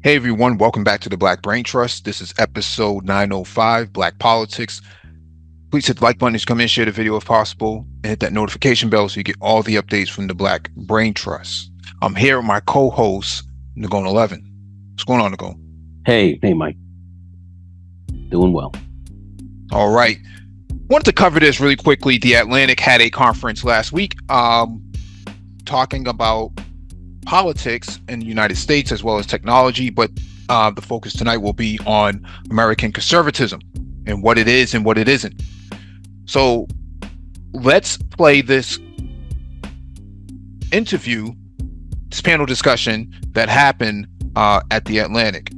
Hey everyone, welcome back to the Black Brain Trust. This is episode 905, Black Politics. Please hit the like button to come in, share the video if possible, and hit that notification bell so you get all the updates from the Black Brain Trust. I'm here with my co-host, Nagone11. What's going on, Nagone? Hey, Mike. Doing well. All right. Wanted to cover this really quickly. The Atlantic had a conference last week talking about politics in the United States as well as technology, but the focus tonight will be on American conservatism and what it is and what it isn't. So let's play this interview, this panel discussion that happened at the Atlantic.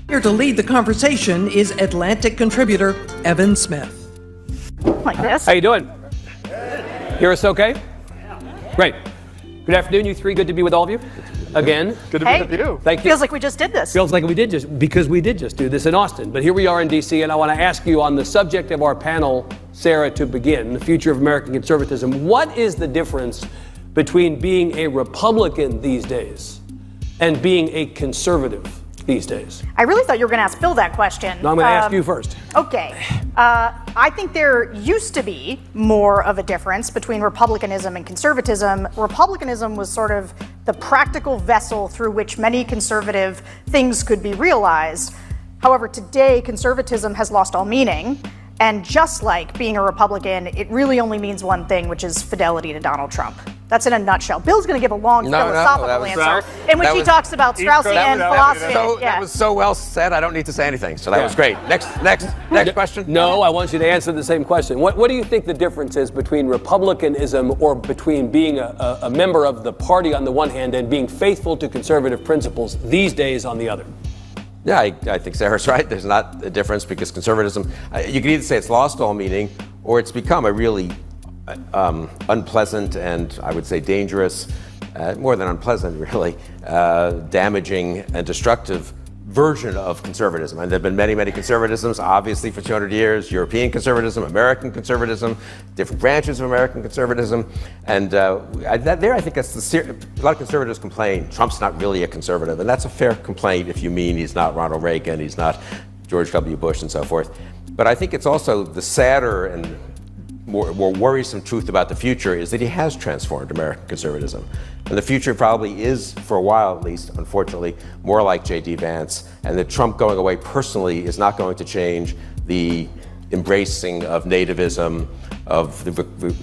Here to lead the conversation is Atlantic contributor Evan Smith. Like this. How you doing? Hear us okay? Great. Good afternoon, you three. Good to be with all of you again. Good to be with you. Thank you. Feels like we just did this. Feels like we did because we did just do this in Austin. But here we are in D.C., and I want to ask you on the subject of our panel, Sarah, to begin, the future of American conservatism. What is the difference between being a Republican these days and being a conservative these days? I really thought you were going to ask Bill that question. No, I'm going to ask you first. Okay. I think there used to be more of a difference between republicanism and conservatism. Republicanism was sort of the practical vessel through which many conservative things could be realized. However, today, conservatism has lost all meaning. And just like being a Republican, it really only means one thing, which is fidelity to Donald Trump. That's in a nutshell. Bill's going to give a long philosophical answer in which he talks about Straussian philosophy. That was so well said, I don't need to say anything. So that was great. Next question. No, I want you to answer the same question. What do you think the difference is between republicanism or between being a member of the party on the one hand and being faithful to conservative principles these days on the other? Yeah, I think Sarah's right. There's not a difference because conservatism, you can either say it's lost all meaning or it's become a really unpleasant and I would say dangerous, more than unpleasant really, damaging and destructive version of conservatism. And there have been many, many conservatisms, obviously for 200 years, European conservatism, American conservatism, different branches of American conservatism. And I think that's a lot of conservatives complain, Trump's not really a conservative. And that's a fair complaint if you mean he's not Ronald Reagan, he's not George W. Bush and so forth. But I think it's also the sadder and more worrisome truth about the future is that he has transformed American conservatism. And the future probably is, for a while at least, unfortunately, more like J.D. Vance, and that Trump going away personally is not going to change the embracing of nativism, of the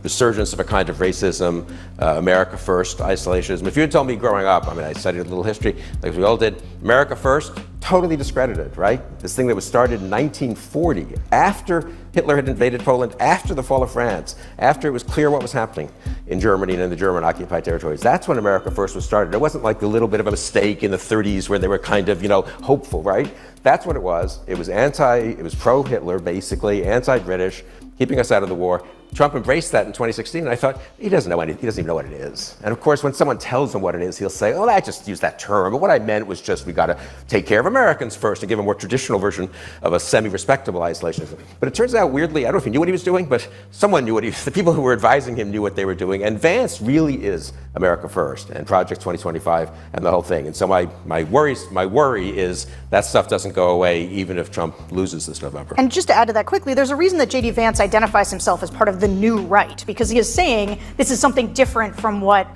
resurgence of a kind of racism, America First, isolationism. If you had told me growing up, I mean, I studied a little history, like we all did, America First, totally discredited, right? This thing that was started in 1940, after Hitler had invaded Poland, after the fall of France, after it was clear what was happening in Germany and in the German-occupied territories. That's when America First was started. It wasn't like the little bit of a mistake in the 30s where they were kind of, hopeful, right? That's what it was. It was pro-Hitler, basically, anti-British, keeping us out of the war. Trump embraced that in 2016, and I thought, he doesn't even know what it is. And of course, when someone tells him what it is, he'll say, oh, I just used that term, but what I meant was just we got to take care of Americans first and give a more traditional version of a semi-respectable isolationism. But it turns out, weirdly, I don't know if he knew what he was doing, but someone knew the people who were advising him knew what they were doing, and Vance really is America First, and Project 2025, and the whole thing. And so my worry is that stuff doesn't go away, even if Trump loses this November. And just to add to that quickly, there's a reason that J.D. Vance identifies himself as part of the new right, because he is saying this is something different from what,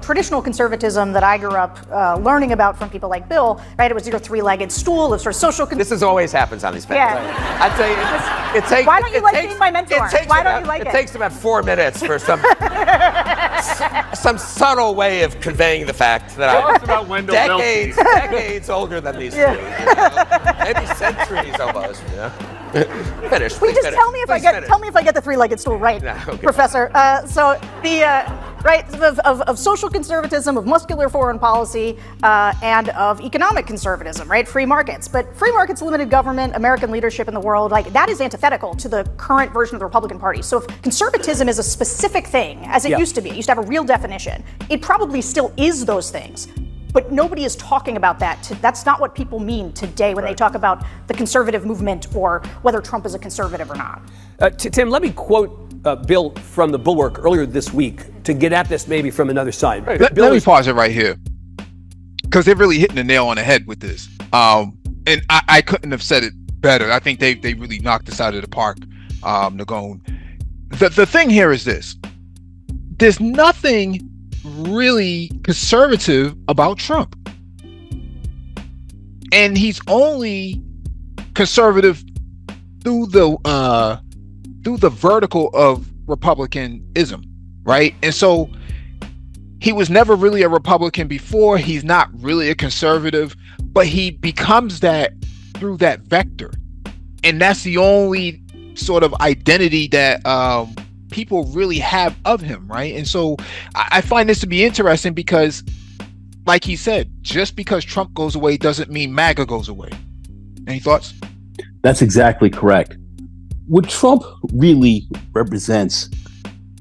traditional conservatism that I grew up learning about from people like Bill, right? It was your three-legged stool of sort of social... This always happens on these panels. Yeah. I tell you, it takes... Why don't you like being my mentor? Why don't you like it? It takes about 4 minutes for some subtle way of conveying the fact that I'm decades older than these two. Maybe centuries almost, Finish. Please just tell me if I get the three-legged stool right, okay. Professor. So the of social conservatism, of muscular foreign policy, and of economic conservatism, right? Free markets, but free markets, limited government, American leadership in the world, that is antithetical to the current version of the Republican Party. So if conservatism is a specific thing, as it used to be, it used to have a real definition. It probably still is those things. But nobody is talking about that. That's not what people mean today when they talk about the conservative movement or whether Trump is a conservative or not. Tim, let me quote Bill from the Bulwark earlier this week to get at this maybe from another side. Right. Let me pause it right here, because they're really hitting the nail on the head with this. And I couldn't have said it better. I think they really knocked this out of the park, Nagone. The thing here is this. There's nothing really conservative about Trump. And he's only conservative through the vertical of Republicanism, right? And so he was never really a Republican before. He's not really a conservative, but he becomes that through that vector. And that's the only sort of identity that people really have of him, right? And so I find this to be interesting because, like he said, just because Trump goes away doesn't mean MAGA goes away. Any thoughts? That's exactly correct. What Trump really represents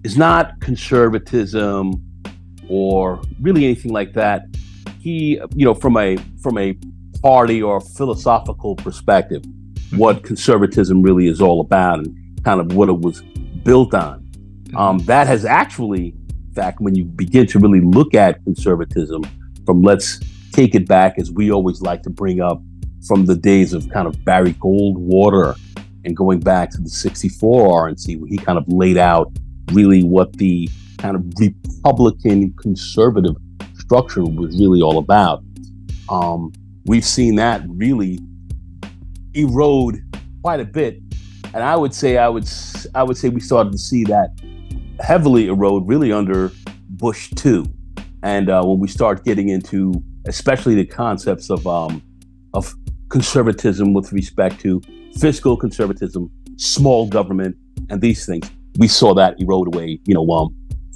is not conservatism or really anything like that. He, from a party or philosophical perspective, what conservatism really is all about and kind of what it was built on. That has actually, in fact, when you begin to really look at conservatism from, let's take it back, as we always like to bring up, from the days of kind of Barry Goldwater and going back to the 64 RNC, where he kind of laid out really what the kind of Republican conservative structure was really all about. We've seen that really erode quite a bit, and I would say we started to see that heavily erode really under Bush 2, and when we start getting into especially the concepts of conservatism with respect to fiscal conservatism, small government, and these things, we saw that erode away,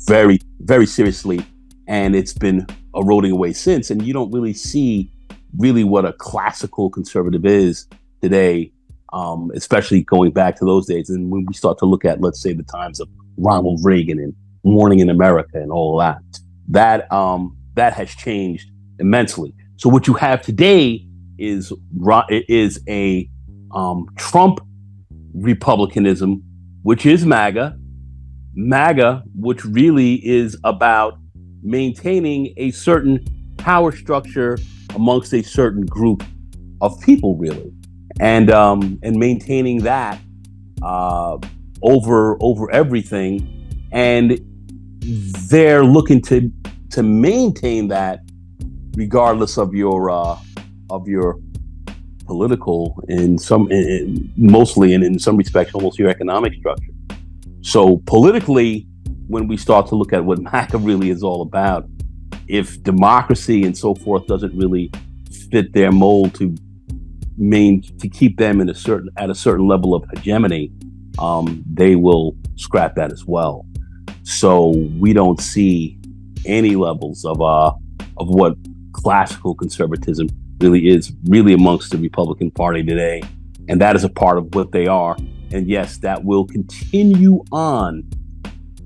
very, very seriously, and it's been eroding away since. And you don't really see really what a classical conservative is today, especially going back to those days. And when we start to look at, let's say, the times of Ronald Reagan and Morning in America and all of that has changed immensely. So what you have today is a Trump republicanism, which is MAGA, which really is about maintaining a certain power structure amongst a certain group of people, really, and maintaining that over everything, and they're looking to maintain that regardless of your political, mostly, and in some respects, almost your economic structure. So politically, when we start to look at what MAGA really is all about, if democracy and so forth doesn't really fit their mold to keep them at a certain level of hegemony, they will scrap that as well. So we don't see any levels of what classical conservatism really is amongst the Republican Party today, and that is a part of what they are. And yes, that will continue on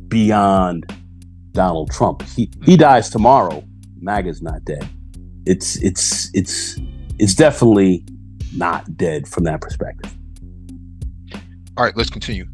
beyond Donald Trump. He dies tomorrow. MAGA's not dead. It's definitely not dead from that perspective. All right, let's continue.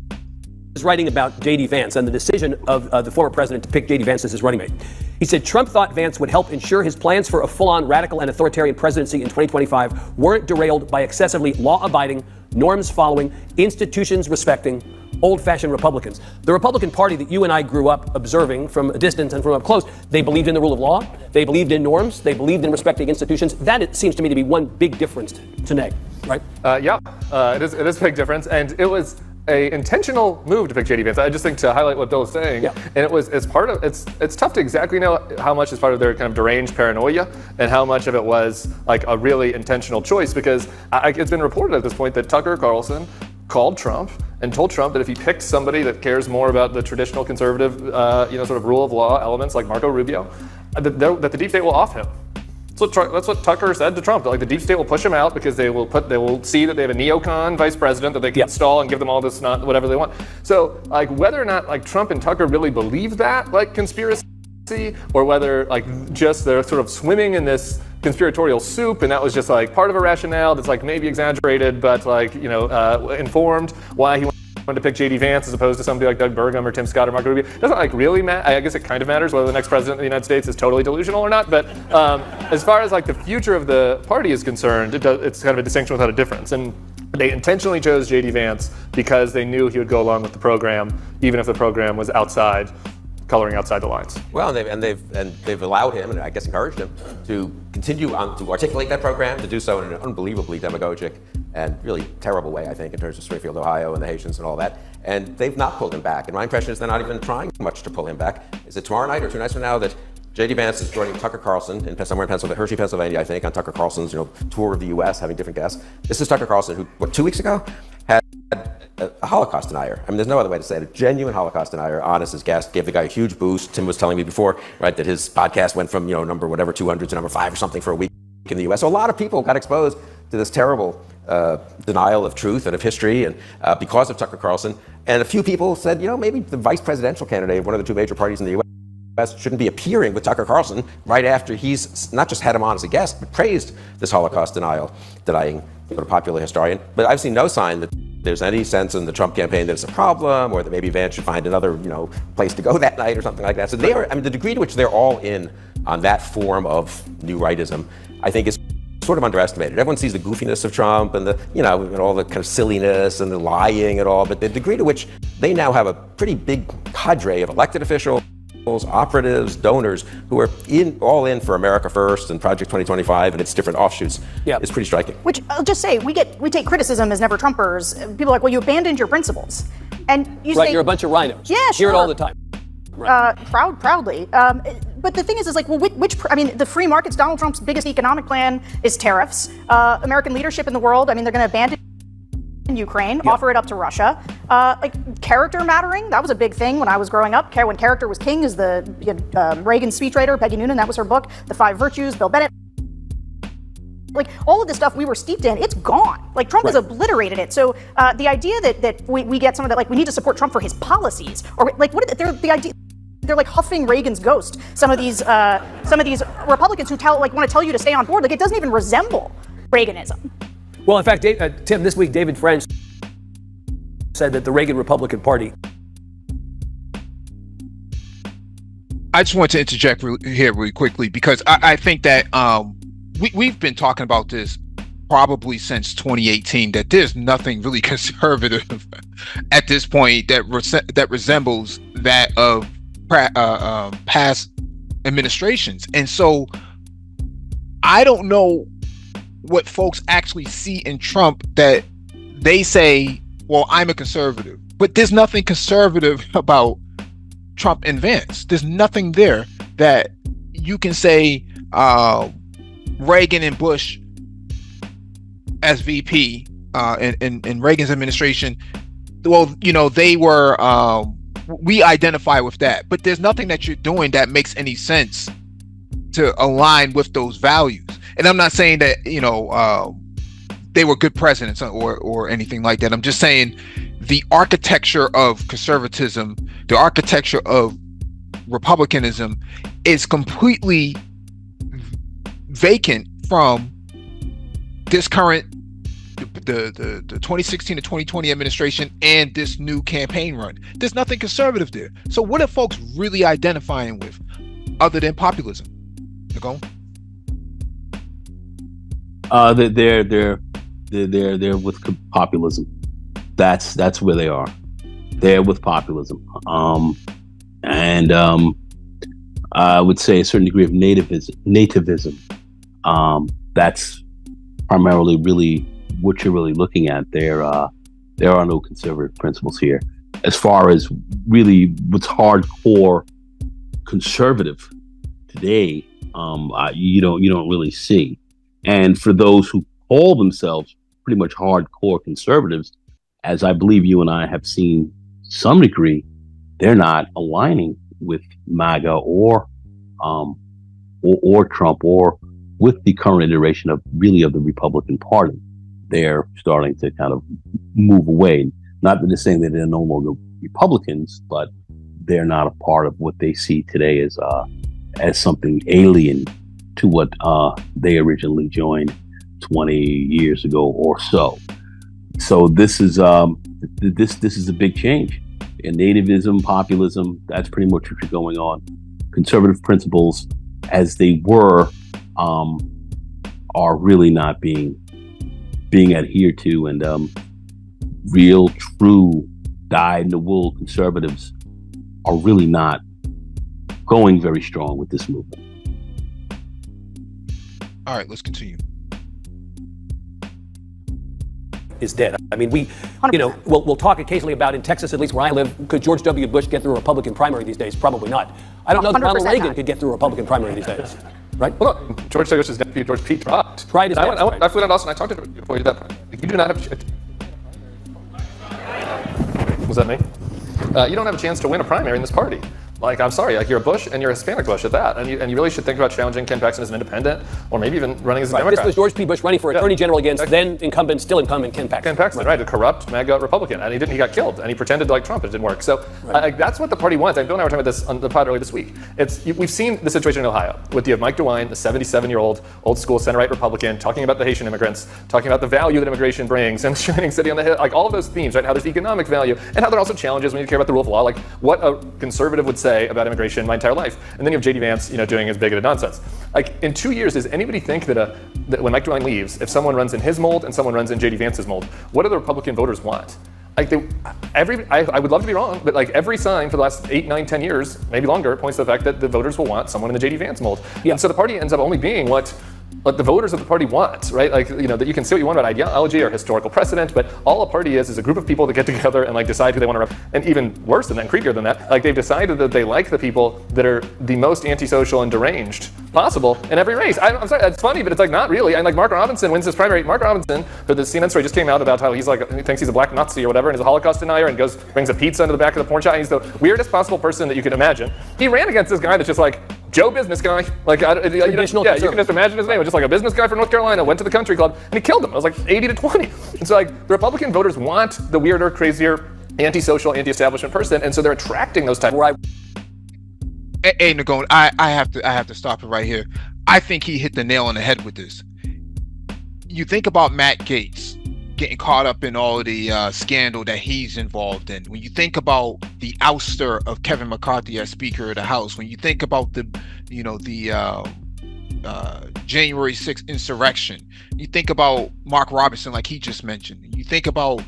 Is writing about J.D. Vance and the decision of the former president to pick J.D. Vance as his running mate. He said Trump thought Vance would help ensure his plans for a full-on radical and authoritarian presidency in 2025 weren't derailed by excessively law-abiding, norms-following, institutions-respecting, old-fashioned Republicans. The Republican Party that you and I grew up observing from a distance and from up close, they believed in the rule of law, they believed in norms, they believed in respecting institutions. That, it seems to me, to be one big difference to Neg, right? It is a big difference, and it was a intentional move to pick J.D. Vance. I just think to highlight what Bill is saying, and it was as part of it's tough to exactly know how much is part of their kind of deranged paranoia and how much of it was like a really intentional choice, because it's been reported at this point that Tucker Carlson called Trump and told Trump that if he picked somebody that cares more about the traditional conservative, sort of rule of law elements like Marco Rubio, that the deep state will off him. That's what Tucker said to Trump. Like the deep state will push him out because they will see that they have a neocon vice president that they can install and give them all this whatever they want. So like whether or not like Trump and Tucker really believe that like conspiracy, or whether like just they're sort of swimming in this conspiratorial soup, and that was just like part of a rationale that's like maybe exaggerated, but like informed why he to pick J.D. Vance as opposed to somebody like Doug Burgum or Tim Scott or Marco Rubio. It doesn't like really matter. I guess it kind of matters whether the next president of the United States is totally delusional or not. But as far as like the future of the party is concerned, it's kind of a distinction without a difference. And they intentionally chose J.D. Vance because they knew he would go along with the program, even if the program was coloring outside the lines. Well, and they've allowed him, and I guess encouraged him, to continue on to articulate that program, to do so in an unbelievably demagogic and really terrible way, I think, in terms of Springfield, Ohio, and the Haitians and all that. And they've not pulled him back. And my impression is they're not even trying much to pull him back. Is it tomorrow night or 2 nights from now that J.D. Vance is joining Tucker Carlson somewhere in Pennsylvania, Hershey, Pennsylvania, I think, on Tucker Carlson's tour of the U.S., having different guests. This is Tucker Carlson, who, 2 weeks ago, had a Holocaust denier. I mean, there's no other way to say it. A genuine Holocaust denier on as his guest, gave the guy a huge boost. Tim was telling me before, right, that his podcast went from, number whatever, 200 to number 5 or something for a week in the U.S. So a lot of people got exposed to this terrible denial of truth and of history, and because of Tucker Carlson. And a few people said, maybe the vice presidential candidate of one of the 2 major parties in the U.S. shouldn't be appearing with Tucker Carlson right after he's not just had him on as a guest, but praised this Holocaust denying sort of popular historian. But I've seen no sign that there's any sense in the Trump campaign that it's a problem, or that maybe Vance should find another, place to go that night or something like that. So the degree to which they're all in on that form of new rightism, I think is sort of underestimated. Everyone sees the goofiness of Trump and and all the kind of silliness and the lying and all, but the degree to which they now have a pretty big cadre of elected officials, operatives, donors who are all in for America First and Project 2025 and its different offshoots is pretty striking. Which I'll just say, we take criticism as never Trumpers. People are like, well, you abandoned your principles, and you say you're a bunch of rhinos. Yeah, sure. Hear it all the time. Right. Proudly. But the thing is like, well, the free markets. Donald Trump's biggest economic plan is tariffs. American leadership in the world. I mean, they're going to abandon Ukraine, offer it up to Russia. Character mattering, that was a big thing when I was growing up. When character was king, is the Reagan speechwriter, Peggy Noonan, that was her book, The 5 Virtues, Bill Bennett. All of this stuff we were steeped in, it's gone. Trump has obliterated it. So the idea that we get some of that, we need to support Trump for his policies, or the idea. They're huffing Reagan's ghost. Some of these Republicans who want to tell you to stay on board, it doesn't even resemble Reaganism. Well, in fact, Tim, this week David French said that the Reagan Republican Party. I just want to interject here really quickly, because I think that we've been talking about this probably since 2018, that there's nothing really conservative at this point that resembles that of past administrations. And so I don't know what folks actually see in Trump that they say, well, I'm a conservative. But there's nothing conservative about Trump and Vance. There's nothing there that you can say Reagan and Bush as VP in Reagan's administration, well, they were, we identify with that. But there's nothing that you're doing that makes any sense to align with those values. And I'm not saying that, they were good presidents or anything like that. I'm just saying the architecture of conservatism, the architecture of republicanism is completely vacant from this current, the 2016 to 2020 administration and this new campaign run. There's nothing conservative there. So what are folks really identifying with other than populism? Nicole? They're with populism. That's where they are. They're with populism. I would say a certain degree of nativism. That's primarily really what you're really looking at. There are no conservative principles here. As far as really what's hardcore conservative today, you don't really see. And for those who call themselves pretty much hardcore conservatives, as I believe you and I have seen some degree, they're not aligning with MAGA or Trump or with the current iteration of the Republican Party. They're starting to kind of move away. Not that they're saying that they're no longer Republicans, but they're not a part of what they see today as something alien to what they originally joined 20 years ago or so. So this is this is a big change. And nativism, populism, that's pretty much what's going on. Conservative principles, as they were, are really not being adhered to, and real, true, dyed-in-the-wool conservatives are really not going very strong with this movement. All right, let's continue. Is dead. I mean, we'll talk occasionally about, in Texas, at least where I live, could George W. Bush get through a Republican primary these days? Probably not. I don't know that Ronald Reagan could get through a Republican primary these days. Right? Well, look, George W. Bush's nephew, George P. Tried his best. I flew down to Austin. I talked to him before he did that. You do not have. Was that me? You don't have a chance to win a primary in this party. Like, I'm sorry, like, you're a Bush and you're a Hispanic Bush at that, and you really should think about challenging Ken Paxton as an independent, or maybe even running as a Democrat. This was George P. Bush running for Attorney General against then still incumbent Ken Paxton. Ken Paxton, right, a corrupt MAGA Republican, and he got killed, and he pretended like Trump. It didn't work. So that's what the party wants. And Bill and I were talking about this on the pod earlier this week. We've seen the situation in Ohio with you have Mike DeWine, the 77-year-old old school center-right Republican, talking about the Haitian immigrants, talking about the value that immigration brings, and the shining city on the hill, like all of those themes, right? How there's economic value, and how there are also challenges when you care about the rule of law, like what a conservative would say about immigration my entire life. And then you have J.D. Vance, doing his bigoted nonsense. Like, in 2 years, does anybody think that when Mike DeWine leaves, if someone runs in his mold and someone runs in J.D. Vance's mold, what do the Republican voters want? Like, I would love to be wrong, but like every sign for the last 8, 9, 10 years, maybe longer, points to the fact that the voters will want someone in the J.D. Vance mold. Yeah. And so the party ends up only being what the voters of the party want, right? Like, that you can say what you want about ideology or historical precedent, but all a party is a group of people that get together and like decide who they want to represent. And even worse than that, creepier than that, like they've decided that they like the people that are the most antisocial and deranged possible in every race. I'm sorry, it's funny, but it's like not really. And like Mark Robinson wins this primary. Mark Robinson, for the CNN story just came out about how he thinks he's a black Nazi or whatever, and he's a Holocaust denier, and brings a pizza into the back of the porn shop. And he's the weirdest possible person that you could imagine. He ran against this guy that's just like Joe Business Guy. Like, you can just imagine his name. It was just like a business guy from North Carolina, went to the country club, and he killed him. It was like 80-20. And so like the Republican voters want the weirder, crazier, antisocial, anti-establishment person, and so they're attracting those type. Hey, Nagone, I have to stop it right here. I think he hit the nail on the head with this. You think about Matt Gaetz getting caught up in all the scandal that he's involved in. When you think about the ouster of Kevin McCarthy as Speaker of the House, when you think about the January 6th insurrection, you think about Mark Robinson, like he just mentioned. You think about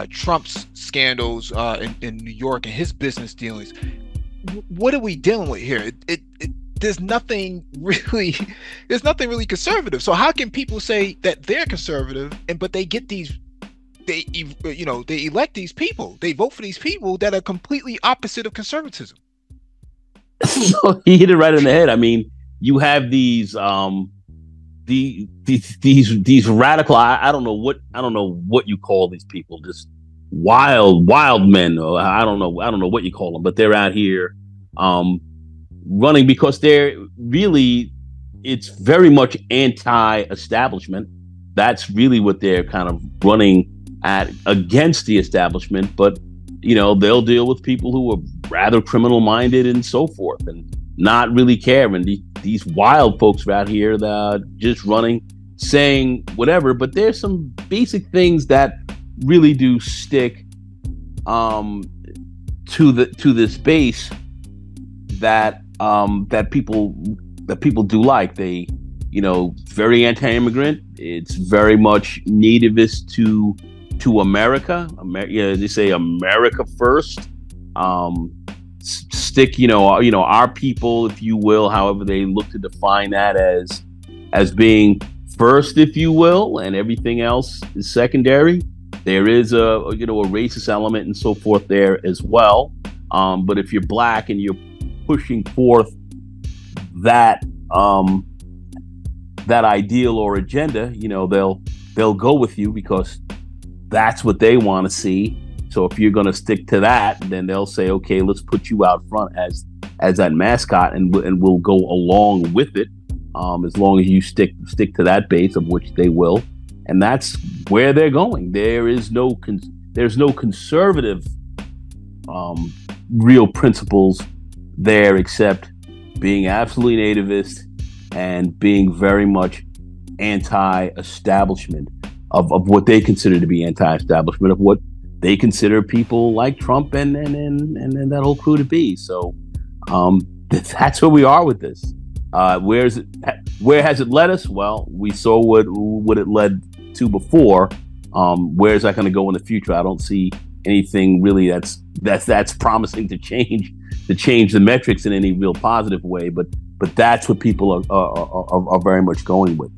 Trump's scandals in New York and his business dealings. What are we dealing with here? There's nothing really conservative. So how can people say that they're conservative but they get they elect these people, they vote for these people that are completely opposite of conservatism? So he hit it right in the head. I mean, you have these radical. I don't know what you call these people. Just wild men. Or I don't know what you call them, but they're out here running because it's very much anti-establishment. That's really what they're kind of running at, against the establishment. But they'll deal with people who are rather criminal-minded and so forth, and not really care. And these wild folks out here that are just running, saying whatever. But there's some basic things that really do stick to this base that people do like. They, very anti-immigrant. It's very much nativist to America. They say America first. Stick, our people, if you will, however they look to define that as being first, if you will, and everything else is secondary. There is a racist element and so forth there as well. But if you're black and you're pushing forth that ideal or agenda, they'll go with you because that's what they want to see. So if you're going to stick to that, then they'll say, okay, let's put you out front as that mascot, and we'll go along with it, as long as you stick to that base, of which they will. And that's where they're going. There's no conservative real principles there, except being absolutely nativist and being very much anti-establishment of what they consider to be anti-establishment, of what they consider people like Trump and that whole crew to be. So that's where we are with this. Where has it led us? Well, we saw what it led to before. Where is that going to go in the future? I don't see anything really that's promising to change the metrics in any real positive way. But that's what people are very much going with.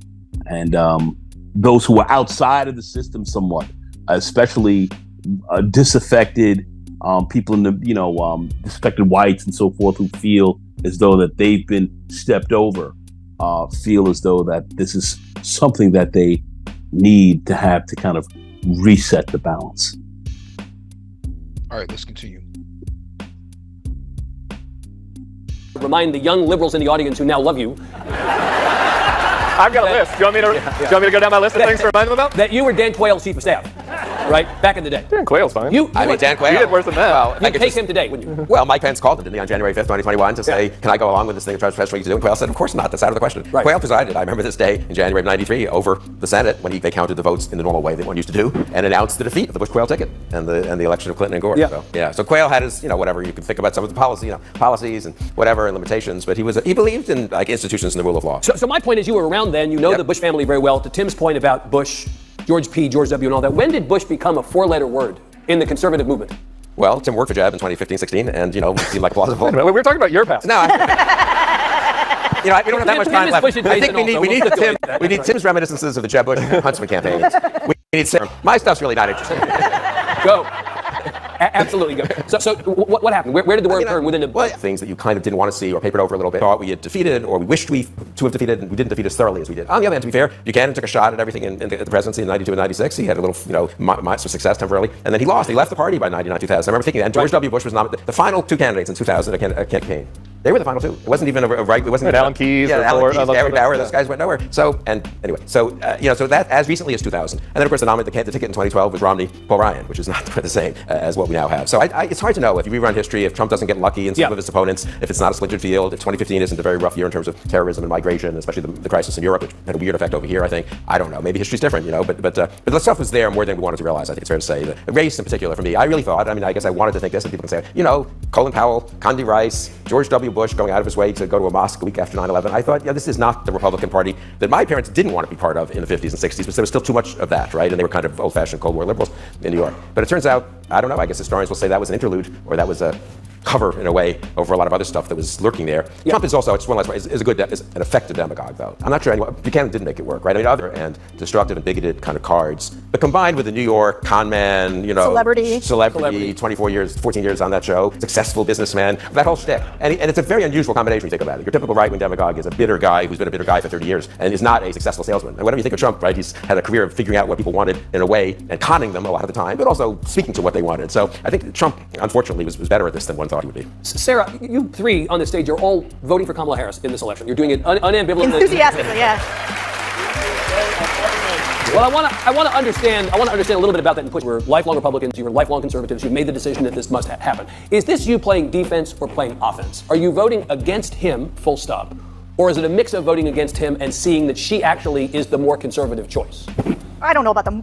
And those who are outside of the system somewhat, especially disaffected people in the disaffected whites and so forth, who feel as though that they've been stepped over, feel as though that this is something that they need to have to kind of reset the balance. All right, let's continue. Remind the young liberals in the audience who now love you. I've got a list. Do you want me to go down my list of things to remind them about? That you were Dan Quayle's chief of staff, right? Back in the day. Dan Quayle's fine. Dan Quayle. You did worse than that. Well, You'd take him today, wouldn't you? Well, Mike Pence called him, didn't he, on January 5th, 2021, to say, can I go along with this thing that President Trump to do? And Quayle said, of course not. That's out of the question. Right. Quayle presided, I remember this day, in January of 93, over the Senate, when they counted the votes in the normal way that one used to do, and announced the defeat of the Bush-Quayle ticket and the election of Clinton and Gore. Yeah. So Quayle had his, whatever, you can think about some of the policies and whatever, and limitations, but he believed in institutions and the rule of law. So my point is, you were around then, you know the Bush family very well. To Tim's point about Bush, George P., George W., and all that, when did Bush become a four-letter word in the conservative movement? Well, Tim worked for Jeb in 2015-16, and, it seemed like plausible. We were talking about your past. No, we don't have that much time left. I think we need Tim's reminiscences of the Jeb Bush Huntsman campaign. We need Tim. My stuff's really not interesting. Go. Absolutely go. So what happened? Where did the word turn within the things that you kind of didn't want to see or papered over a little bit, thought we had defeated, or we wished to have defeated, and we didn't defeat as thoroughly as we did. On the other hand, to be fair, Buchanan took a shot at everything in the presidency in 92 and 96. He had a little, some success temporarily, and then he lost. He left the party by 99, 2000. I remember thinking that. And George W. Bush was nominated. The final two candidates in 2000 a campaign. They were the final two. It wasn't even a right. It wasn't Alan Keyes. Alan Keyes, Gary Bauer. Those guys went nowhere. So that as recently as 2000, and then of course the ticket in 2012 was Romney, Paul Ryan, which is not the same as what we now have. So it's hard to know if you rerun history, if Trump doesn't get lucky in some of his opponents, if it's not a splintered field. If 2015 isn't a very rough year in terms of terrorism and migration, especially the crisis in Europe, which had a weird effect over here. I think I don't know. Maybe history's different, but the stuff was there more than we wanted to realize. I think it's fair to say. The race in particular for me, I really thought. I guess I wanted to think this, and people can say, Colin Powell, Condi Rice, George W. Bush going out of his way to go to a mosque a week after 9/11. I thought, this is not the Republican Party that my parents didn't want to be part of in the 50s and 60s, but there was still too much of that, right? And they were kind of old-fashioned Cold War liberals in New York. But it turns out, I don't know, I guess historians will say that was an interlude, or that was a cover in a way over a lot of other stuff that was lurking there. Trump is also, just one last point, is an effective demagogue, though. I'm not sure anyone, Buchanan didn't make it work, right? Other and destructive and bigoted kind of cards, but combined with the New York con man, celebrity, 14 years on that show, successful businessman, that whole shtick. And it's a very unusual combination when you think about it. Your typical right-wing demagogue is a bitter guy who's been a bitter guy for 30 years and is not a successful salesman. And whatever you think of Trump, right, he's had a career of figuring out what people wanted in a way and conning them a lot of the time, but also speaking to what they wanted. So I think Trump, unfortunately, was better at this than one thought he would be. Sarah, you three on the stage are all voting for Kamala Harris in this election. You're doing it unambivalently. Enthusiastically, yeah. Well, I want to understand a little bit about that and push. You were lifelong Republicans, you were lifelong conservatives, you made the decision that this must happen. Is this you playing defense or playing offense? Are you voting against him, full stop? Or is it a mix of voting against him and seeing that she actually is the more conservative choice? I don't know about the...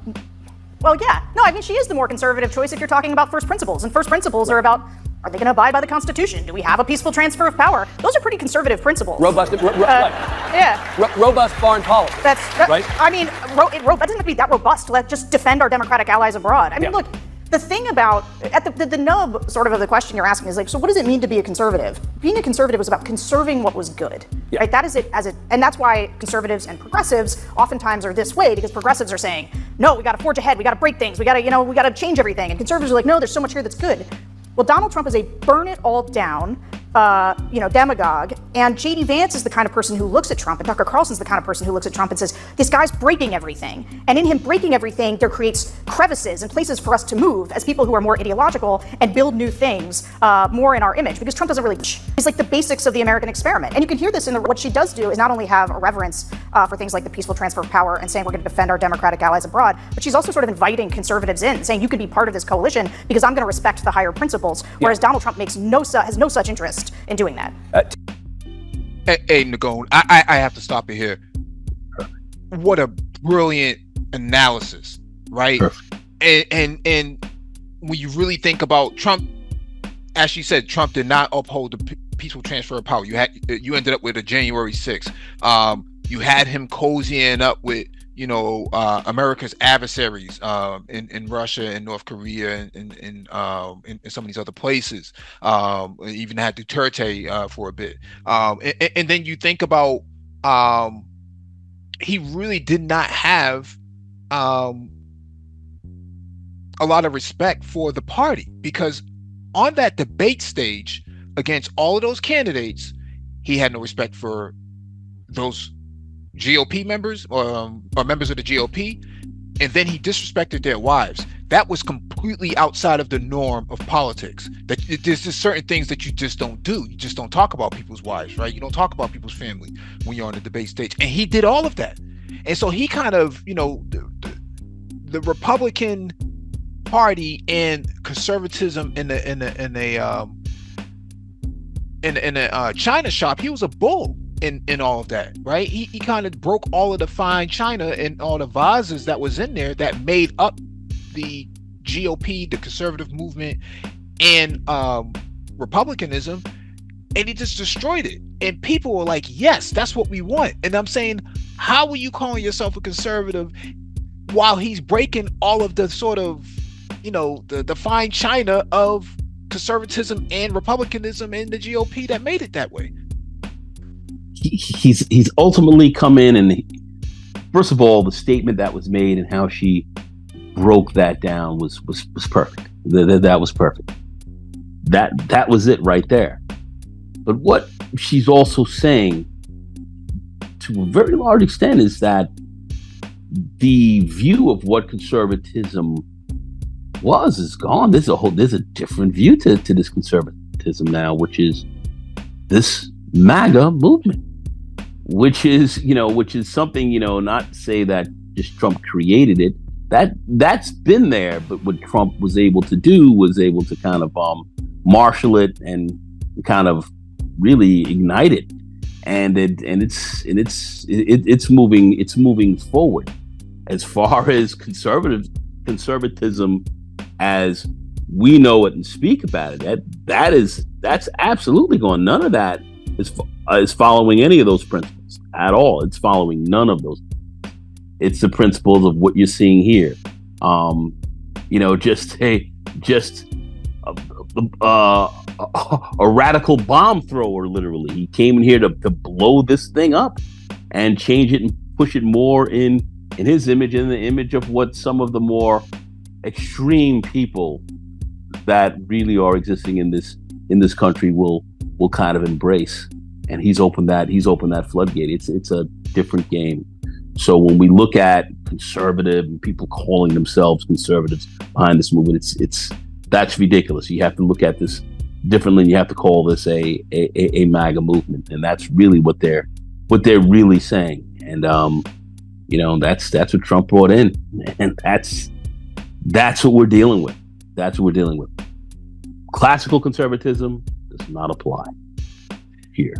Well, yeah. No, she is the more conservative choice if you're talking about first principles. And first principles are about, are they going to abide by the Constitution? Do we have a peaceful transfer of power? Those are pretty conservative principles. Robust, robust foreign policy. Right. That doesn't have to be that robust. Let's just defend our democratic allies abroad. Look, the thing about, at the nub sort of the question you're asking is so what does it mean to be a conservative? Being a conservative was about conserving what was good, right? That is it, and that's why conservatives and progressives oftentimes are this way, because progressives are saying, no, we got to forge ahead, we got to break things, we got to change everything, and conservatives are like, no, there's so much here that's good. Well, Donald Trump is a burn it all down, demagogue, and J.D. Vance is the kind of person who looks at Trump, and Tucker Carlson's the kind of person who looks at Trump and says, this guy's breaking everything. And in him breaking everything, there creates crevices and places for us to move as people who are more ideological and build new things more in our image, because Trump doesn't really, he's like the basics of the American experiment. And you can hear this in what she does do is not only have a reverence for things like the peaceful transfer of power and saying we're going to defend our democratic allies abroad, but she's also sort of inviting conservatives in, saying you can be part of this coalition because I'm going to respect the higher principles, whereas Donald Trump has no such interest in doing that. Hey, Nagone, I have to stop you here. What a brilliant analysis, right? And when you really think about Trump, as she said, Trump did not uphold the peaceful transfer of power. You ended up with a January 6th. You had him cozying up with, America's adversaries in Russia and North Korea and some of these other places. Even had Duterte for a bit. And then you think about he really did not have a lot of respect for the party, because on that debate stage against all of those candidates, he had no respect for those GOP members or members of the GOP, and then he disrespected their wives. That was completely outside of the norm of politics. That there's just certain things that you just don't do. You just don't talk about people's wives, right? You don't talk about people's family when you're on the debate stage. And he did all of that. And so he kind of, the Republican Party and conservatism in a China shop, he was a bull in all of that, right? He kind of broke all of the fine china and all the vases that was in there that made up the GOP, the conservative movement, and republicanism, and he just destroyed it. And people were like, yes, that's what we want. And I'm saying, how are you calling yourself a conservative while he's breaking all of the sort of, the fine china of conservatism and republicanism in the GOP that made it that way? He's ultimately come in, and first of all, the statement that was made and how she broke that down was perfect. That was perfect. That was it right there. But what she's also saying, to a very large extent, is that the view of what conservatism is gone. There's a different view to this conservatism now, which is this MAGA movement, which is something, not to say that just Trump created it. That's been there, but what Trump was able to do was able to kind of marshal it and kind of really ignite it, and it's moving forward. As far as conservatism as we know it and speak about it, that's absolutely gone. None of that is following any of those principles at all. It's following none of those. It's the principles of what you're seeing here. Just a radical bomb thrower, literally. He came in here to blow this thing up and change it and push it more in his image, in the image of what some of the more extreme people that really are existing in this country will kind of embrace. And he's opened that floodgate. It's a different game. So when we look at conservative and people calling themselves conservatives behind this movement, that's ridiculous. You have to look at this differently. And you have to call this a MAGA movement, and that's really what they're really saying. And that's what Trump brought in, and that's what we're dealing with. That's what we're dealing with. Classical conservatism does not apply here.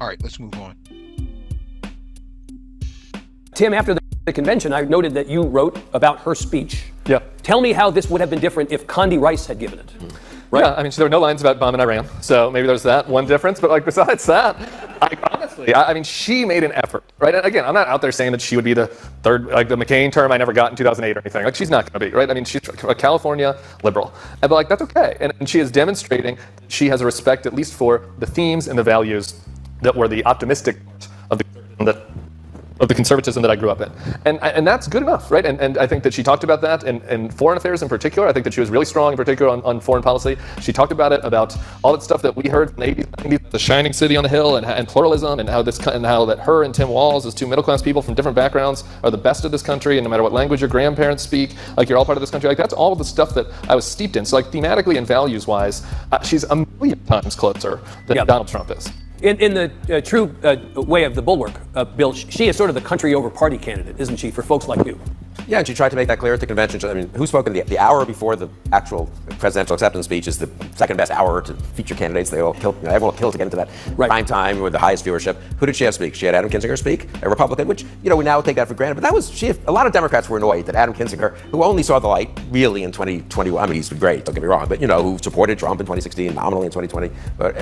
All right, let's move on. Tim, after the convention, I noted that you wrote about her speech. Yeah. Tell me how this would have been different if Condi Rice had given it. Right. Yeah, I mean, there were no lines about bombing Iran, so maybe there's that one difference. But besides that, honestly, she made an effort, right? And again, I'm not out there saying that she would be the third, the McCain term I never got in 2008 or anything. She's not going to be, right? I mean, she's a California liberal, but that's okay. And she is demonstrating that she has a respect, at least for the themes and the values that were the optimistic of the conservatism that I grew up in. And that's good enough, right? And I think that she talked about that in foreign affairs in particular. I think that she was really strong in particular on foreign policy. She talked about it, about all that stuff that we heard in the 80s, 90s, the shining city on the hill and pluralism, and how that her and Tim Walz, as two middle-class people from different backgrounds, are the best of this country, and no matter what language your grandparents speak, you're all part of this country. That's all of the stuff that I was steeped in. So thematically and values-wise, she's a million times closer than Donald Trump is. In the true way of the bulwark, Bill, she is sort of the country over party candidate, isn't she, for folks like you? Yeah, and she tried to make that clear at the convention. I mean, who spoke in the hour before the actual presidential acceptance speech is the second best hour to feature candidates. They all killed, everyone will kill to get into that prime time with the highest viewership. Who did she have speak? She had Adam Kinzinger speak, a Republican, which, we now take that for granted. But that was, a lot of Democrats were annoyed that Adam Kinzinger, who only saw the light really in 2021, I mean, he's been great, don't get me wrong, but, who supported Trump in 2016, nominally in 2020, but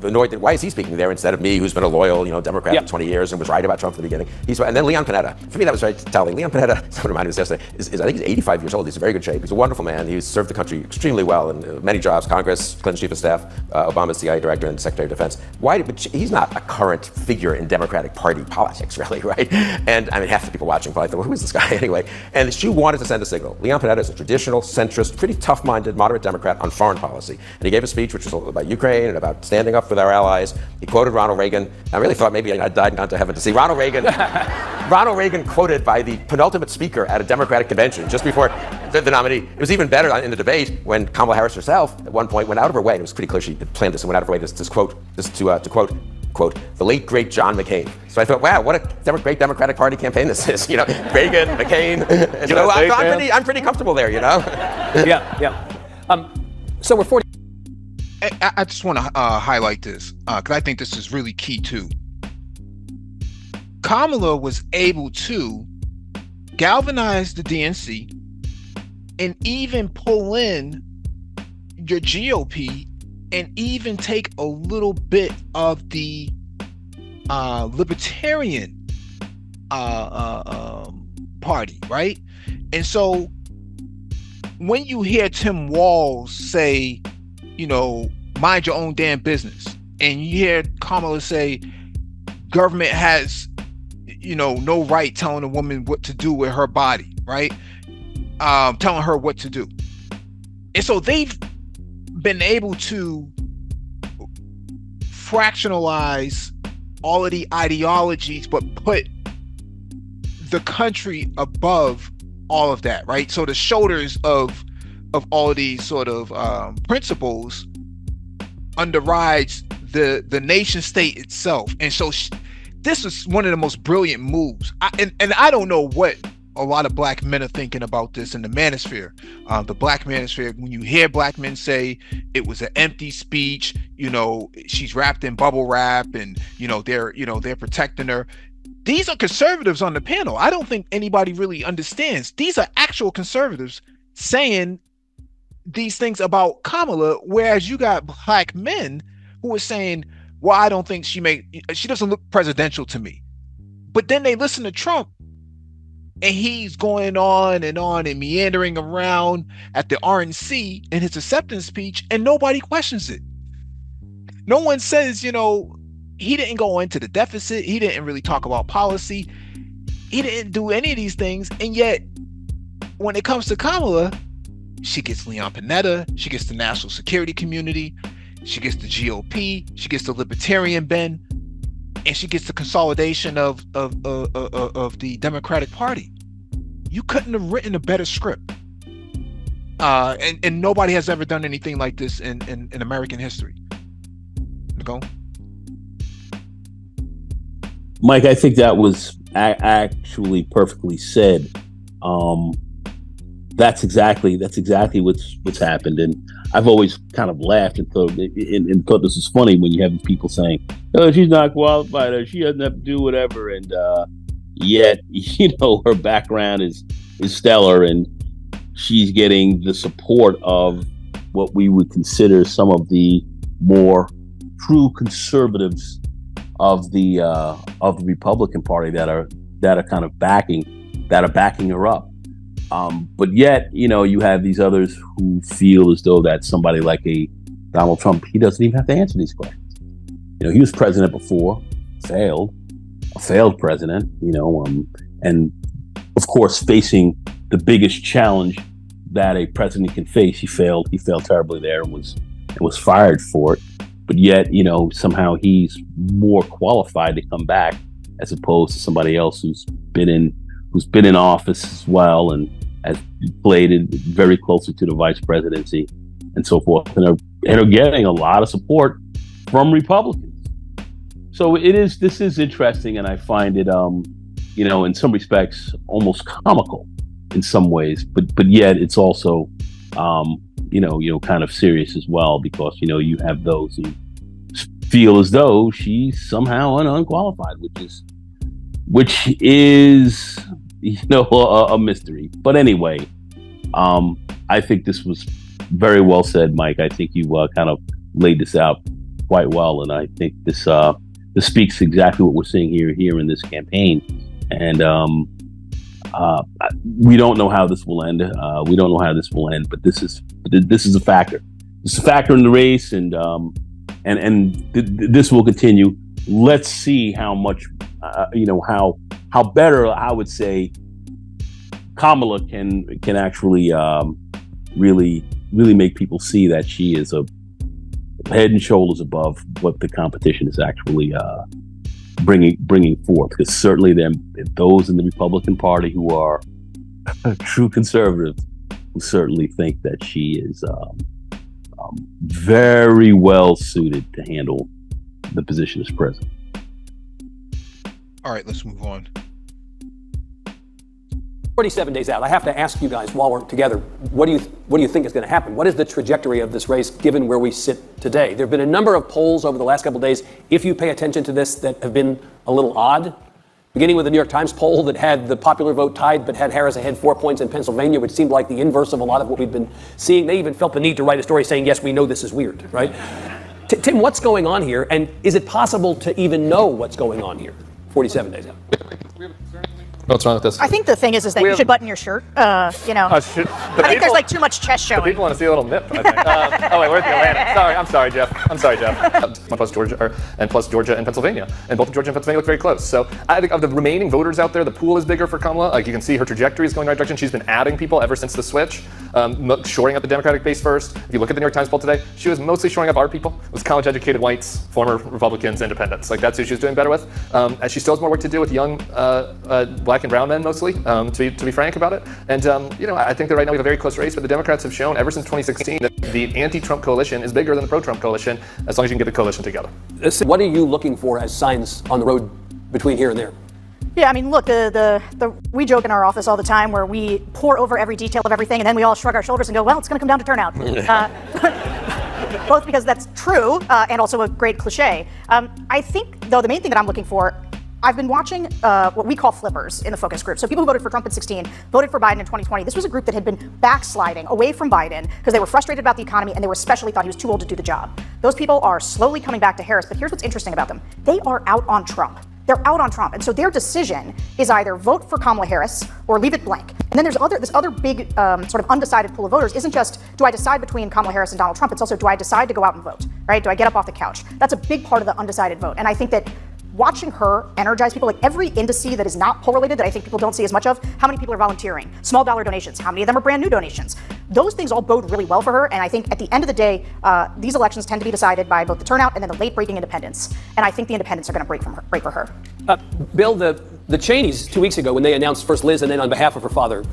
annoyed that why is he speaking there instead of me, who's been a loyal, Democrat for 20 years and was right about Trump from the beginning. And then Leon Panetta. For me, that was very telling. Leon Panetta, someone reminded me yesterday, I think he's 85 years old. He's in very good shape. He's a wonderful man. He's served the country extremely well in many jobs, Congress, Clinton's chief of staff, Obama's CIA director, and Secretary of Defense. But he's not a current figure in Democratic Party politics, really, right? And I mean, half the people watching probably thought, well, who is this guy anyway? And she wanted to send a signal. Leon Panetta is a traditional, centrist, pretty tough-minded, moderate Democrat on foreign policy. And he gave a speech which was about Ukraine and about standing up for our allies. He quoted Ronald Reagan. I really thought maybe I died and gone to heaven to see Ronald Reagan. Ronald Reagan quoted by the penultimate speaker at a Democratic convention just before the nominee. It was even better in the debate when Kamala Harris herself at one point went out of her way, and it was pretty clear she had planned this and went out of her way to quote, the late, great John McCain. So I thought, wow, what a great Democratic Party campaign this is. Reagan, McCain. I'm pretty comfortable there, Yeah. So we're 40. I just want to highlight this because I think this is really key too. Kamala was able to galvanize the DNC and even pull in your GOP and even take a little bit of the libertarian party, right? And so when you hear Tim Walz say, mind your own damn business, and you hear Kamala say government has no right telling a woman what to do with her body, right? Telling her what to do. And so they've been able to fractionalize all of the ideologies, but put the country above all of that, right? So the shoulders of all of these sort of principles underrides the nation state itself. And so this is one of the most brilliant moves. And I don't know what a lot of black men are thinking about this in the manosphere. The black manosphere, when you hear black men say it was an empty speech, she's wrapped in bubble wrap and, they're protecting her. These are conservatives on the panel. I don't think anybody really understands. These are actual conservatives saying these things about Kamala, whereas you got black men who are saying, well, I don't think she doesn't look presidential to me. But then they listen to Trump and he's going on and meandering around at the RNC in his acceptance speech, and nobody questions it. No one says, he didn't go into the deficit. He didn't really talk about policy. He didn't do any of these things. And yet, when it comes to Kamala, she gets Leon Panetta, she gets the national security community, she gets the GOP, she gets the libertarian bend, and she gets the consolidation of the Democratic Party. You couldn't have written a better script. And nobody has ever done anything like this in American history. Nicole? Mike, I think that was actually perfectly said. That's exactly what's happened, and I've always kind of laughed and thought this is funny when you have people saying, "Oh, she's not qualified, or she doesn't have to do whatever," and yet her background is stellar, and she's getting the support of what we would consider some of the more true conservatives of the Republican Party that are kind of backing her up. But yet, you have these others who feel as though that somebody like a Donald Trump, he doesn't even have to answer these questions. He was president before, a failed president, and of course, facing the biggest challenge that a president can face. He failed terribly there and was fired for it. But yet, somehow he's more qualified to come back as opposed to somebody else who's been in office as well and has played in very closely to the vice presidency and so forth, and are getting a lot of support from Republicans. So this is interesting, and I find it, in some respects, almost comical in some ways, but yet it's also kind of serious as well, because you have those who feel as though she's somehow unqualified, which is a mystery. But anyway, I think this was very well said, Mike. I think you kind of laid this out quite well, and I think this speaks exactly what we're seeing here in this campaign. And we don't know how this will end. But this is a factor. It's a factor in the race, and this will continue. Let's see how much, how better, I would say, Kamala can actually really make people see that she is a head and shoulders above what the competition is actually bringing forth. Because certainly those in the Republican Party who are true conservatives who certainly think that she is very well suited to handle the position as president. All right, let's move on. 47 days out. I have to ask you guys while we're together, what do you think is going to happen? What is the trajectory of this race given where we sit today? There have been a number of polls over the last couple of days, if you pay attention to this, that have been a little odd. Beginning with the New York Times poll that had the popular vote tied but had Harris ahead 4 points in Pennsylvania, which seemed like the inverse of a lot of what we've been seeing. They even felt the need to write a story saying, yes, we know this is weird, right? Tim, what's going on here? And is it possible to even know what's going on here 47 days out? What's wrong with this? I think the thing is that you should button your shirt. I think there's like too much chest showing. People want to see a little nip, I think. Oh, wait, where's the Atlantic? I'm sorry, Jeff. Plus Georgia and Pennsylvania. And both Georgia and Pennsylvania look very close. So I think of the remaining voters out there, the pool is bigger for Kamala. Like you can see her trajectory is going the right direction. She's been adding people ever since the switch, shoring up the Democratic base first. If you look at the New York Times poll today, she was mostly shoring up our people. It was college-educated whites, former Republicans, independents. Like that's who she was doing better with. And she still has more work to do with young black and brown men mostly, to be frank about it. And I think that right now we have a very close race, but the Democrats have shown ever since 2016 that the anti-Trump coalition is bigger than the pro-Trump coalition, as long as you can get the coalition together. What are you looking for as signs on the road between here and there? Yeah, I mean, look, we joke in our office all the time where we pour over every detail of everything, and then we all shrug our shoulders and go, well, it's going to come down to turnout. Both because that's true and also a great cliche. I think, though, the main thing that I'm looking for, I've been watching what we call flippers in the focus group. So people who voted for Trump in 2016, voted for Biden in 2020. This was a group that had been backsliding away from Biden because they were frustrated about the economy and they were especially thought he was too old to do the job. Those people are slowly coming back to Harris, but here's what's interesting about them. They are out on Trump. They're out on Trump. And so their decision is either vote for Kamala Harris or leave it blank. And then there's this other big sort of undecided pool of voters isn't just, do I decide between Kamala Harris and Donald Trump? It's also, do I decide to go out and vote, right? Do I get up off the couch? That's a big part of the undecided vote. And I think that watching her energize people, like every indice that is not poll related that I think people don't see as much of, how many people are volunteering, small dollar donations, how many of them are brand new donations. Those things all bode really well for her. And I think at the end of the day, these elections tend to be decided by both the turnout and then the late breaking independents. And I think the independents are going to break for her. Bill, the Cheneys 2 weeks ago when they announced, first Liz and then on behalf of her father,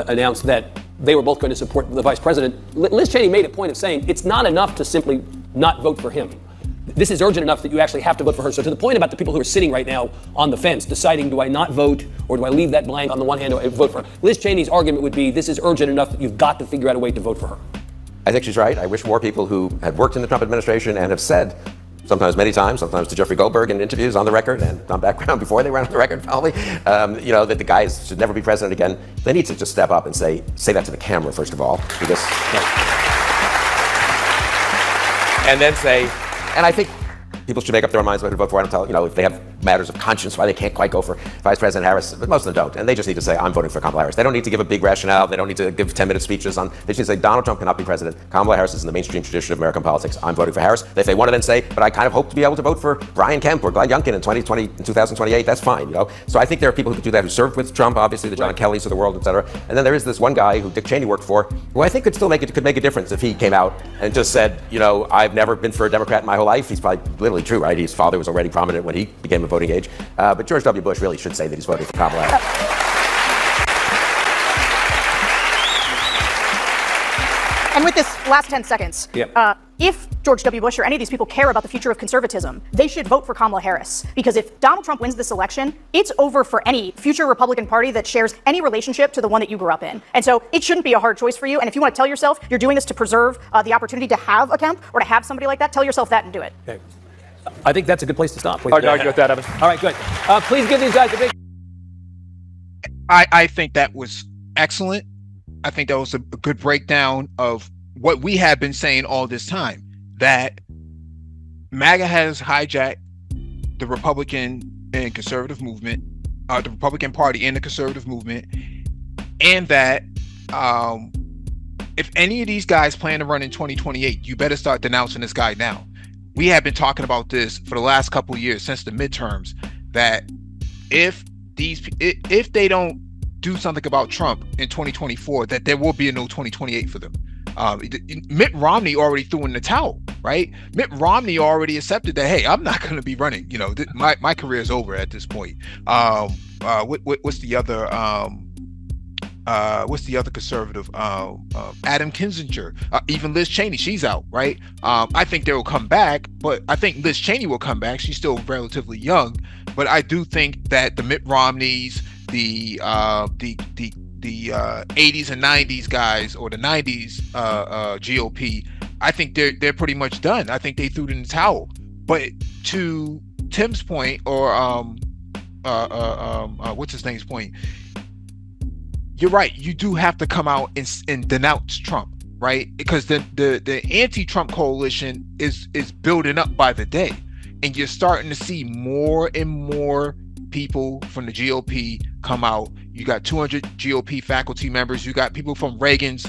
announced that they were both going to support the vice president. Liz Cheney made a point of saying it's not enough to simply not vote for him. This is urgent enough that you actually have to vote for her. So to the point about the people who are sitting right now on the fence, deciding, do I not vote or do I leave that blank on the one hand, do I vote for her? Liz Cheney's argument would be, this is urgent enough that you've got to figure out a way to vote for her. I think she's right. I wish more people who had worked in the Trump administration and have said, sometimes many times, sometimes to Jeffrey Goldberg in interviews on the record and on background before they went on the record probably, that the guys should never be president again. They need to just step up and say that to the camera, first of all, because, and then say, and I think people should make up their minds whether to vote for. I don't tell, if they have matters of conscience why they can't quite go for Vice President Harris, but most of them don't. And they just need to say, I'm voting for Kamala Harris. They don't need to give a big rationale. They don't need to give 10-minute speeches on. They just need to say, Donald Trump cannot be president. Kamala Harris is in the mainstream tradition of American politics. I'm voting for Harris. If they want to then say, but I kind of hope to be able to vote for Brian Kemp or Glenn Youngkin in 2028, that's fine, So I think there are people who could do that who served with Trump, obviously, the John Kellys of the world, et cetera. And then there is this one guy who Dick Cheney worked for, who I think could still make a difference if he came out and just said, I've never been for a Democrat in my whole life. He's probably literally true, right? His father was already prominent when he became of voting age. But George W. Bush really should say that he's voting for Kamala Harris. And with this last 10 seconds, if George W. Bush or any of these people care about the future of conservatism, they should vote for Kamala Harris. Because if Donald Trump wins this election, it's over for any future Republican Party that shares any relationship to the one that you grew up in. And so it shouldn't be a hard choice for you. And if you want to tell yourself you're doing this to preserve the opportunity to have a Kemp or to have somebody like that, tell yourself that and do it. Okay. I think that's a good place to stop. Hard to argue with that, Evan. All right, good. Please give these guys a big... I think that was excellent. I think that was a good breakdown of what we have been saying all this time, that MAGA has hijacked the Republican and conservative movement, the Republican Party and the conservative movement, and that if any of these guys plan to run in 2028, you better start denouncing this guy now. We have been talking about this for the last couple of years, since the midterms, that if they don't do something about Trump in 2024, that there will be a no 2028 for them. Mitt Romney already threw in the towel, right? Mitt Romney already accepted that, hey, I'm not going to be running. You know, my career is over at this point. What's the other conservative? Adam Kinzinger, even Liz Cheney, she's out, right? I think they will come back, but I think Liz Cheney will come back. She's still relatively young, but I do think that the Mitt Romneys, the 80s and 90s guys, or the 90s GOP, I think they're pretty much done. I think they threw it in the towel. But to Tim's point, or what's his name's point, you're right. You do have to come out and denounce Trump, right? Because the anti-Trump coalition is building up by the day, and you're starting to see more and more people from the GOP come out. You got 200 GOP faculty members. You got people from Reagan's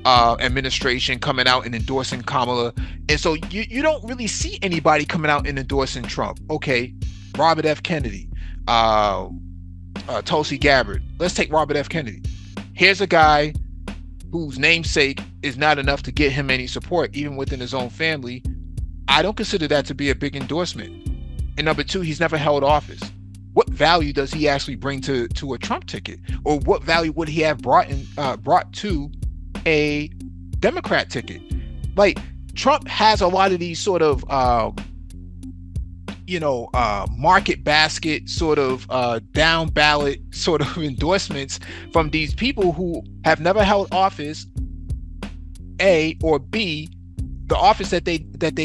administration coming out and endorsing Kamala. And so you don't really see anybody coming out and endorsing Trump. Okay, Robert F. Kennedy, Tulsi Gabbard. Let's take Robert F. Kennedy. Here's a guy whose namesake is not enough to get him any support, even within his own family. I don't consider that to be a big endorsement. And number two, he's never held office. What value does he actually bring to a Trump ticket? Or what value would he have brought to a Democrat ticket? Like, Trump has a lot of these sort of market basket sort of down ballot sort of endorsements from these people who have never held office, A, or B, the office that they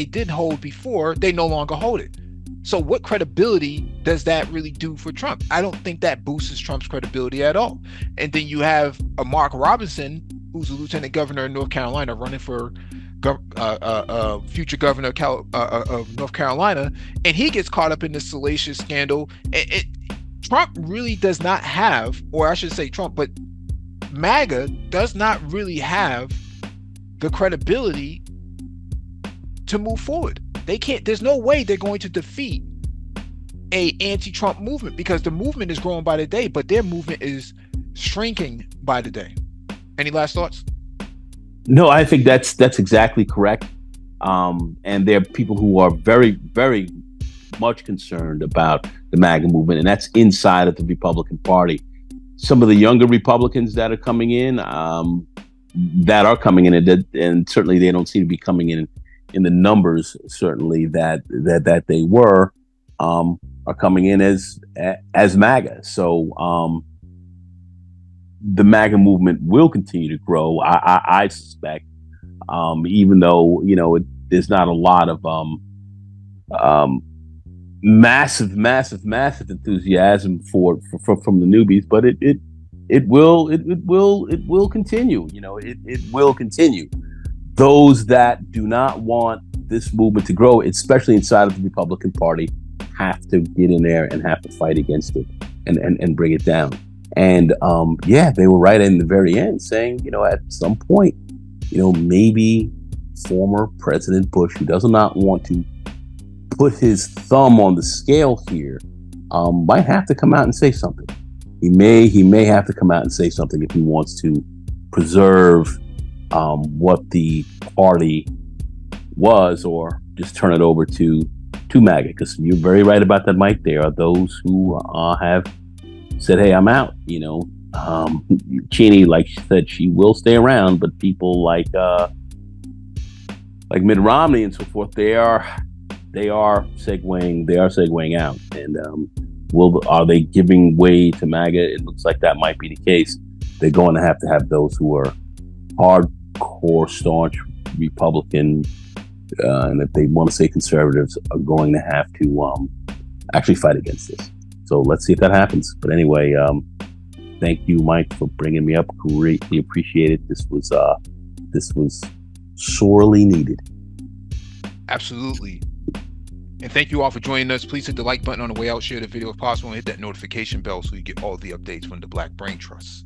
did hold before, they no longer hold it. So what credibility does that really do for Trump? I don't think that boosts Trump's credibility at all. And then you have a Mark Robinson, who's a lieutenant governor in North Carolina, running for future governor of North Carolina, and he gets caught up in this salacious scandal. Trump really does not have, or I should say Trump, but MAGA does not really have the credibility to move forward. They can't. There's no way they're going to defeat a anti-Trump movement, because the movement is growing by the day, but their movement is shrinking by the day. Any last thoughts? No, I think that's exactly correct. And there are people who are very, very much concerned about the MAGA movement, and that's inside of the Republican Party. Some of the younger Republicans that are coming in, and certainly they don't seem to be coming in the numbers, certainly that they were, are coming in as MAGA. So the MAGA movement will continue to grow, I suspect, even though there's not a lot of massive enthusiasm from the newbies, but it will continue. It will continue. Those that do not want this movement to grow, especially inside of the Republican Party, have to get in there and have to fight against it and bring it down. And they were right in the very end saying, at some point, maybe former President Bush, who does not want to put his thumb on the scale here, might have to come out and say something. He may have to come out and say something if he wants to preserve what the party was, or just turn it over to MAGA. Because you're very right about that, Mike. There are those who have said, hey, I'm out. Cheney, like she said, she will stay around, but people like like Mitt Romney and so forth, they are segueing out, and are they giving way to MAGA? It looks like that might be the case. They're going to have those who are hardcore, staunch Republican, and if they want to say conservatives, are going to have to actually fight against this. So let's see if that happens. But anyway, thank you, Mike, for bringing me up. Greatly appreciate it. This was sorely needed. Absolutely. And thank you all for joining us. Please hit the like button on the way out, share the video if possible, and hit that notification bell so you get all the updates from the Black Brain Trust.